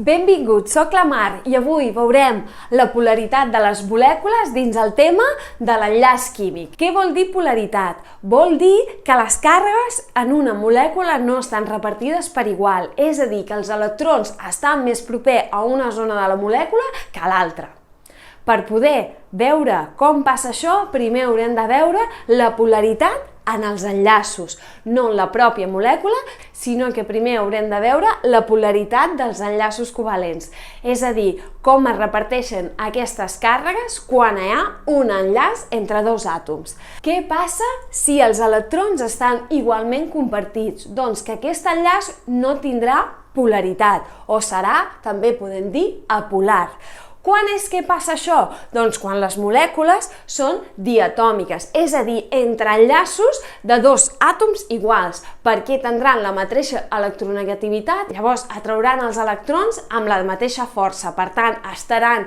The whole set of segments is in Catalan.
Benvinguts, soc la Mar i avui veurem la polaritat de les molècules dins el tema de l'enllaç químic. Què vol dir polaritat? Vol dir que les càrregues en una molècula no estan repartides per igual, és a dir, que els electrons estan més propers a una zona de la molècula que a l'altra. Per poder veure com passa això, primer haurem de veure la polaritat en els enllaços, no en la pròpia molècula, sinó que primer haurem de veure la polaritat dels enllaços covalents, és a dir, com es reparteixen aquestes càrregues quan hi ha un enllaç entre dos àtoms. Què passa si els electrons estan igualment compartits? Doncs que aquest enllaç no tindrà polaritat, o serà, també podem dir, apolar. Quan és que passa això? Doncs quan les molècules són diatòmiques, és a dir, entre enllaços de dos àtoms iguals, perquè tindran la mateixa electronegativitat, llavors atrauran els electrons amb la mateixa força, per tant, estaran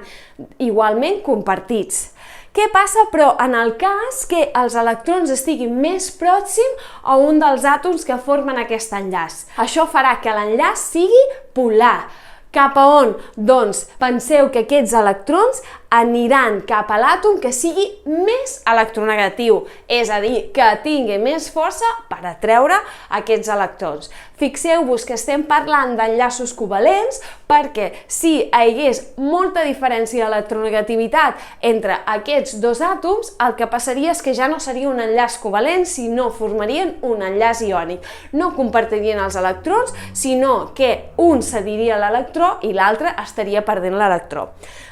igualment compartits. Què passa, però, en el cas que els electrons estiguin més pròxims a un dels àtoms que formen aquest enllaç? Això farà que l'enllaç sigui polar. Cap a on? Doncs penseu que aquests electrons aniran cap a l'àtom que sigui més electronegatiu, és a dir, que tingui més força per atreure aquests electrons. Fixeu-vos que estem parlant d'enllaços covalents perquè si hi hagués molta diferència d'electronegativitat entre aquests dos àtoms, el que passaria és que ja no seria un enllaç covalent, sinó formarien un enllaç iònic. No compartirien els electrons, sinó que un cediria l'electró i l'altre estaria perdent l'electró.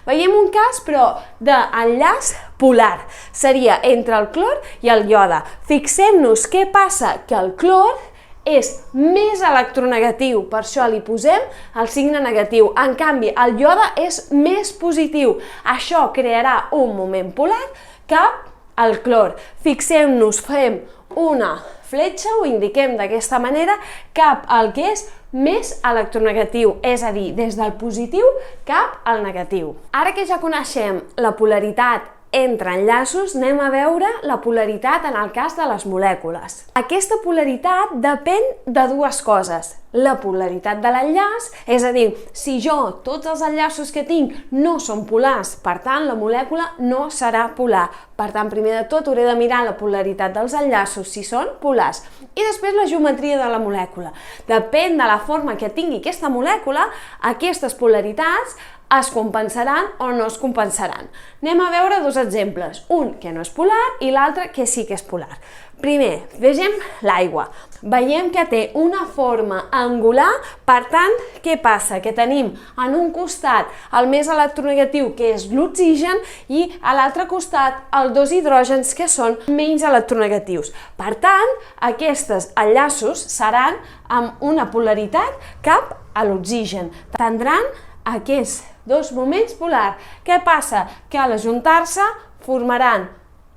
Veiem un cas, però, d'enllaç polar. Seria entre el clor i el iode. Fixem-nos què passa, que el clor és més electronegatiu, per això li posem el signe negatiu. En canvi, el iode és més positiu. Això crearà un moment polar cap al clor. Fixem-nos, fem una fletxa, ho indiquem d'aquesta manera, cap al que és més electronegatiu, és a dir, des del positiu cap al negatiu. Ara que ja coneixem la polaritat entre enllaços, anem a veure la polaritat en el cas de les molècules. Aquesta polaritat depèn de dues coses. La polaritat de l'enllaç, és a dir, si jo, tots els enllaços que tinc no són polars, per tant, la molècula no serà polar. Per tant, primer de tot, hauré de mirar la polaritat dels enllaços, si són polars. I després la geometria de la molècula. Depèn de la forma que tingui aquesta molècula, aquestes polaritats es compensaran o no es compensaran. Anem a veure dos exemples, un que no és polar i l'altre que sí que és polar. Primer, vegem l'aigua. Veiem que té una forma angular, per tant, què passa? Que tenim en un costat el més electronegatiu, que és l'oxigen, i a l'altre costat els dos hidrògens, que són menys electronegatius. Per tant, aquests enllaços seran amb una polaritat cap a l'oxigen. Tindran aquests dos moments polars. Què passa? Que a l'ajuntar-se formaran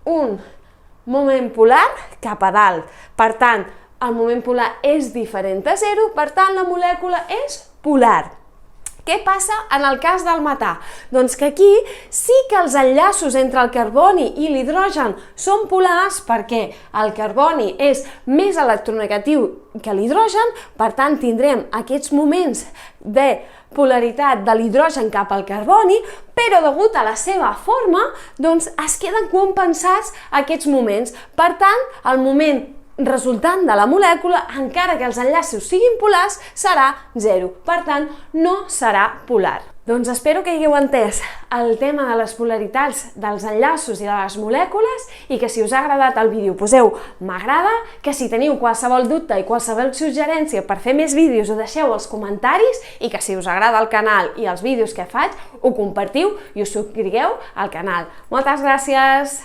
un moment polar cap a dalt. Per tant, el moment polar és diferent de 0, per tant, la molècula és polar. Què passa en el cas del metà? Doncs que aquí sí que els enllaços entre el carboni i l'hidrogen són polars perquè el carboni és més electronegatiu que l'hidrogen, per tant tindrem aquests moments de polaritat de l'hidrogen cap al carboni, però degut a la seva forma, doncs es queden compensats aquests moments. Per tant, el moment resultant de la molècula, encara que els enllaços siguin polars, serà 0. Per tant, no serà polar. Doncs espero que hagueu entès el tema de les polaritats dels enllaços i de les molècules i que si us ha agradat el vídeo poseu m'agrada, que si teniu qualsevol dubte i qualsevol suggerència per fer més vídeos ho deixeu als comentaris i que si us agrada el canal i els vídeos que faig ho compartiu i us subscrigueu al canal. Moltes gràcies!